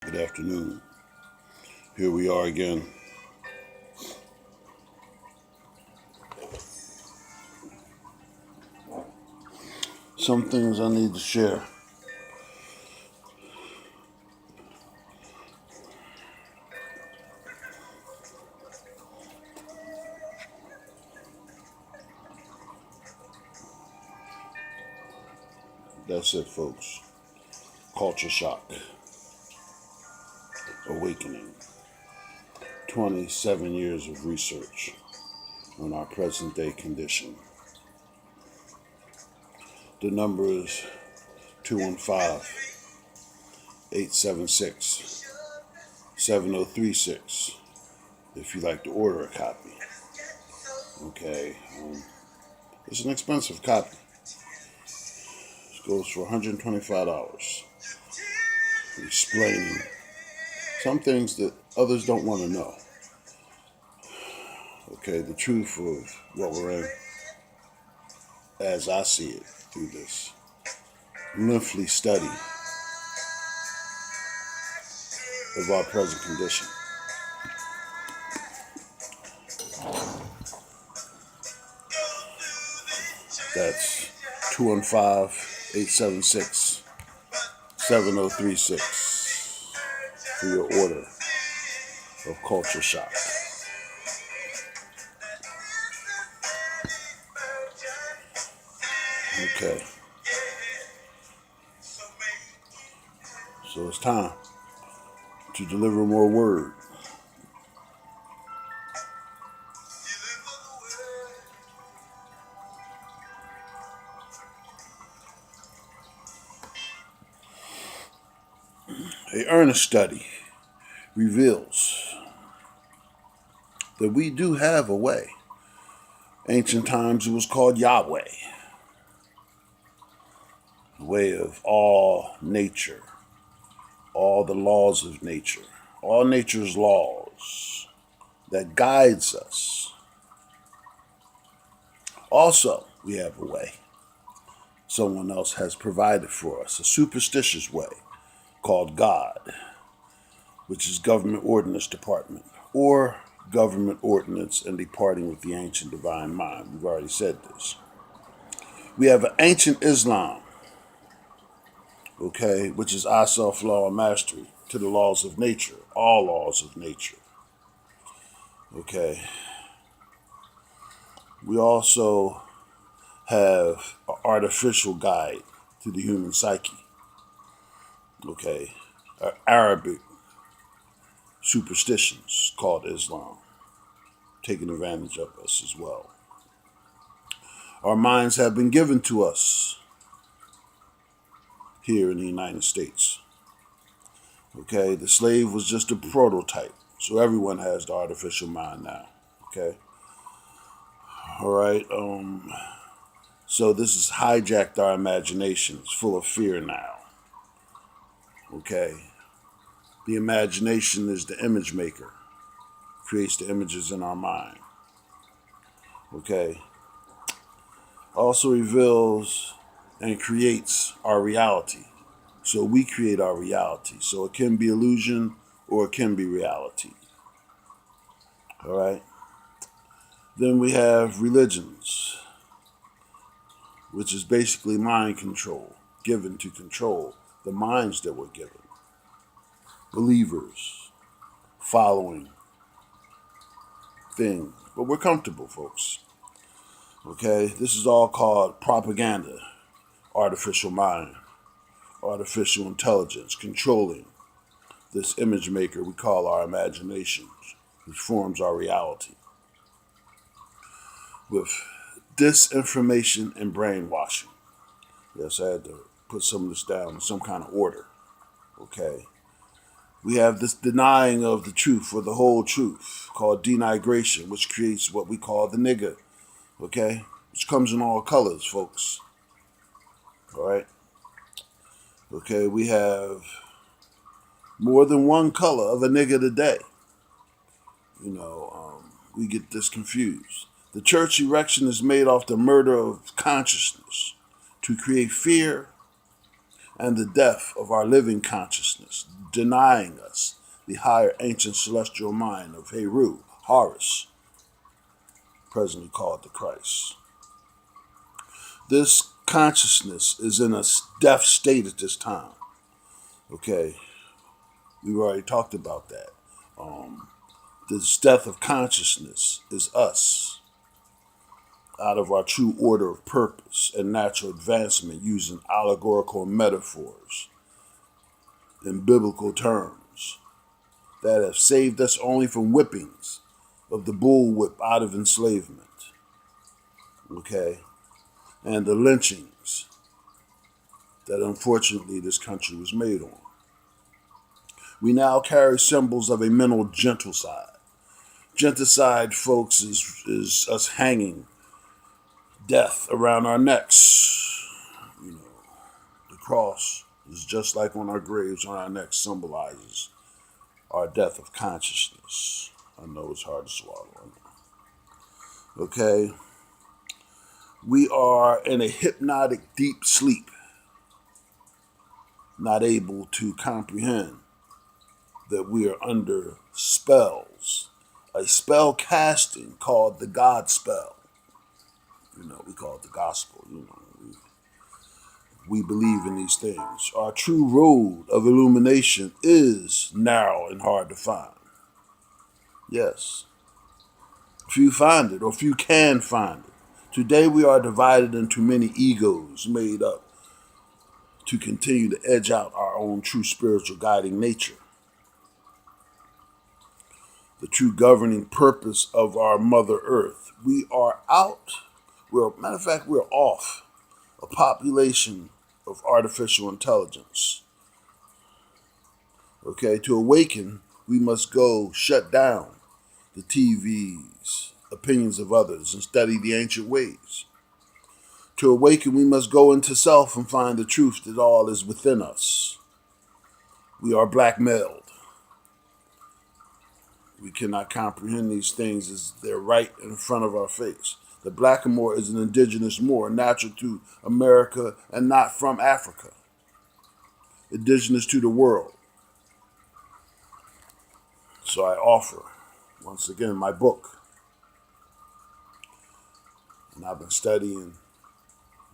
Good afternoon. Here we are again. Some things I need to share. That's it, folks. Culture shock. Awakening. 27 years of research on our present day condition. The number is 215-876-7036 if you'd like to order a copy. Okay. It's an expensive copy. It goes for $125. Explaining some things that others don't want to know. Okay, the truth of what we're in, as I see it through this lengthy study of our present condition. That's 215-876-7036 for your order of Culture Shock. Okay. So it's time to deliver more word. A earnest study reveals that we do have a way. Ancient times it was called Yahweh, the way of all nature, all the laws of nature, all nature's laws that guides us. Also, we have a way someone else has provided for us, a superstitious way called God, which is government ordinance department, or government ordinance and departing with the ancient divine mind. We've already said this. We have an ancient Islam, okay, which is I, self, law, and mastery to the laws of nature, all laws of nature. Okay. We also have an artificial guide to the human psyche. Okay. Arabic superstitions called Islam, taking advantage of us as well. Our minds have been given to us here in the United States. Okay, the slave was just a prototype, so everyone has the artificial mind now. Okay, all right. So this has hijacked our imagination. It's full of fear now. Okay, the imagination is the image maker, creates the images in our mind. Okay, also reveals and creates our reality. So we create our reality. So it can be illusion or it can be reality. All right. Then we have religions, which is basically mind control, given to control the minds that were given. Believers following things. But we're comfortable, folks. Okay. This is all called propaganda, artificial mind, artificial intelligence, controlling this image maker we call our imaginations, which forms our reality. With disinformation and brainwashing. Yes, I had to put some of this down in some kind of order. Okay. We have this denying of the truth or the whole truth called denigration, which creates what we call the nigger. Okay. Which comes in all colors, folks. All right. Okay. We have more than one color of a nigger today. We get this confused. The church erection is made off the murder of consciousness to create fear, and the death of our living consciousness, denying us the higher ancient celestial mind of Heru, Horus, presently called the Christ. This consciousness is in a death state at this time. Okay, we've already talked about that. This death of consciousness is us out of our true order of purpose and natural advancement using allegorical metaphors in biblical terms that have saved us only from whippings of the bullwhip out of enslavement, okay, and the lynchings that unfortunately this country was made on. We now carry symbols of a mental genocide. Genocide, folks, is us hanging death around our necks. You know, the cross is just like on our graves, on our necks, symbolizes our death of consciousness. I know it's hard to swallow. Okay? We are in a hypnotic deep sleep, not able to comprehend that we are under spells. A spell casting called the God spell. You know, we call it the gospel. You know, we believe in these things. Our true road of illumination is narrow and hard to find. Yes. Few find it, or few can find it. Today we are divided into many egos made up to continue to edge out our own true spiritual guiding nature. The true governing purpose of our Mother Earth. We are out. Matter of fact, we're off a population of artificial intelligence. Okay, to awaken, we must go shut down the TV's opinions of others and study the ancient ways. To awaken, we must go into self and find the truth that all is within us. We are blackmailed. We cannot comprehend these things as they're right in front of our face. The blackamoor is an indigenous Moor, natural to America and not from Africa. Indigenous to the world. So I offer, once again, my book. And I've been studying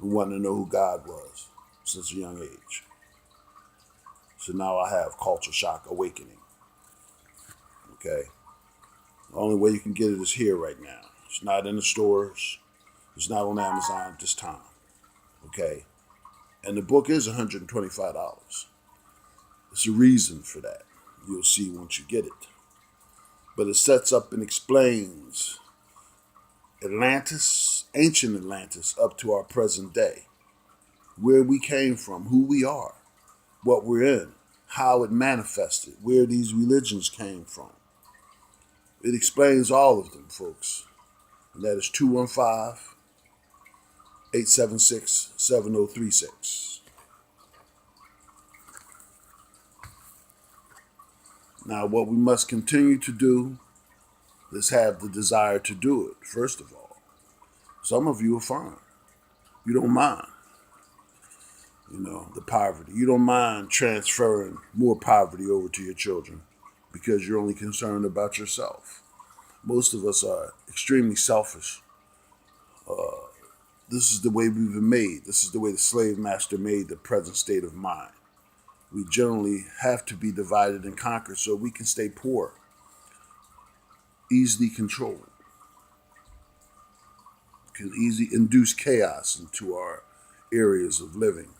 and wanting to know who God was since a young age. So now I have Culture Shock Awakening. Okay? The only way you can get it is here right now. It's not in the stores. It's not on Amazon at this time. Okay? And the book is $125. There's a reason for that. You'll see once you get it. But it sets up and explains Atlantis, ancient Atlantis, up to our present day. Where we came from, who we are, what we're in, how it manifested, where these religions came from. It explains all of them, folks. And that is 215-876-7036. Now, what we must continue to do is have the desire to do it, first of all. Some of you are fine. You don't mind, the poverty. You don't mind transferring more poverty over to your children because you're only concerned about yourself. Most of us are extremely selfish. This is the way we've been made. This is the way the slave master made the present state of mind. We generally have to be divided and conquered so we can stay poor, easily controlled, can easily induce chaos into our areas of living.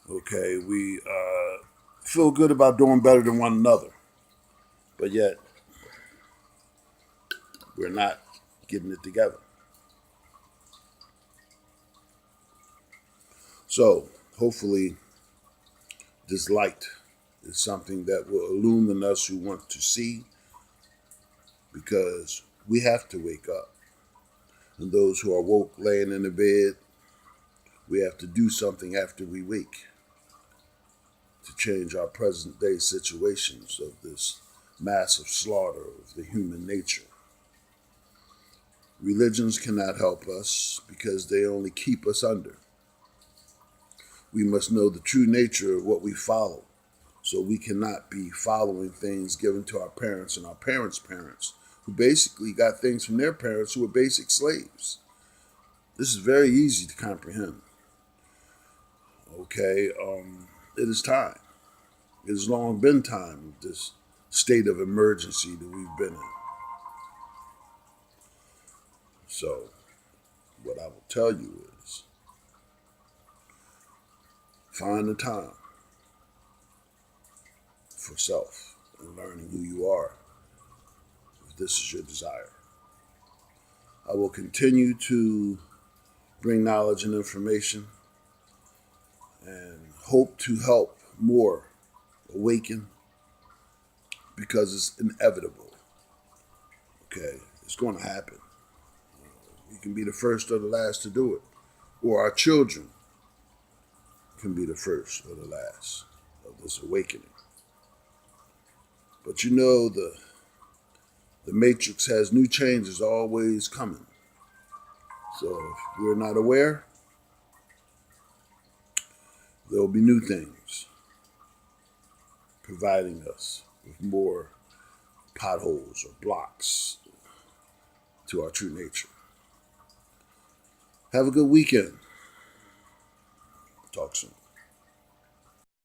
Okay, we feel good about doing better than one another, but yet we're not getting it together. So, hopefully, this light is something that will illumine us who want to see, because we have to wake up. And those who are woke laying in the bed, we have to do something after we wake to change our present day situations of this massive slaughter of the human nature. Religions cannot help us because they only keep us under. we must know the true nature of what we follow. So we cannot be following things given to our parents and our parents' parents, who basically got things from their parents who were basic slaves. This is very easy to comprehend. Okay, it is time. It has long been time, this state of emergency that we've been in. So, what I will tell you is, find the time for self and learning who you are, if this is your desire. I will continue to bring knowledge and information and hope to help more awaken, because it's inevitable. Okay, it's going to happen. You can be the first or the last to do it, or our children can be the first or the last of this awakening. But you know, the matrix has new changes always coming. So if we're not aware, there will be new things providing us with more potholes or blocks to our true nature. Have a good weekend. Talk soon.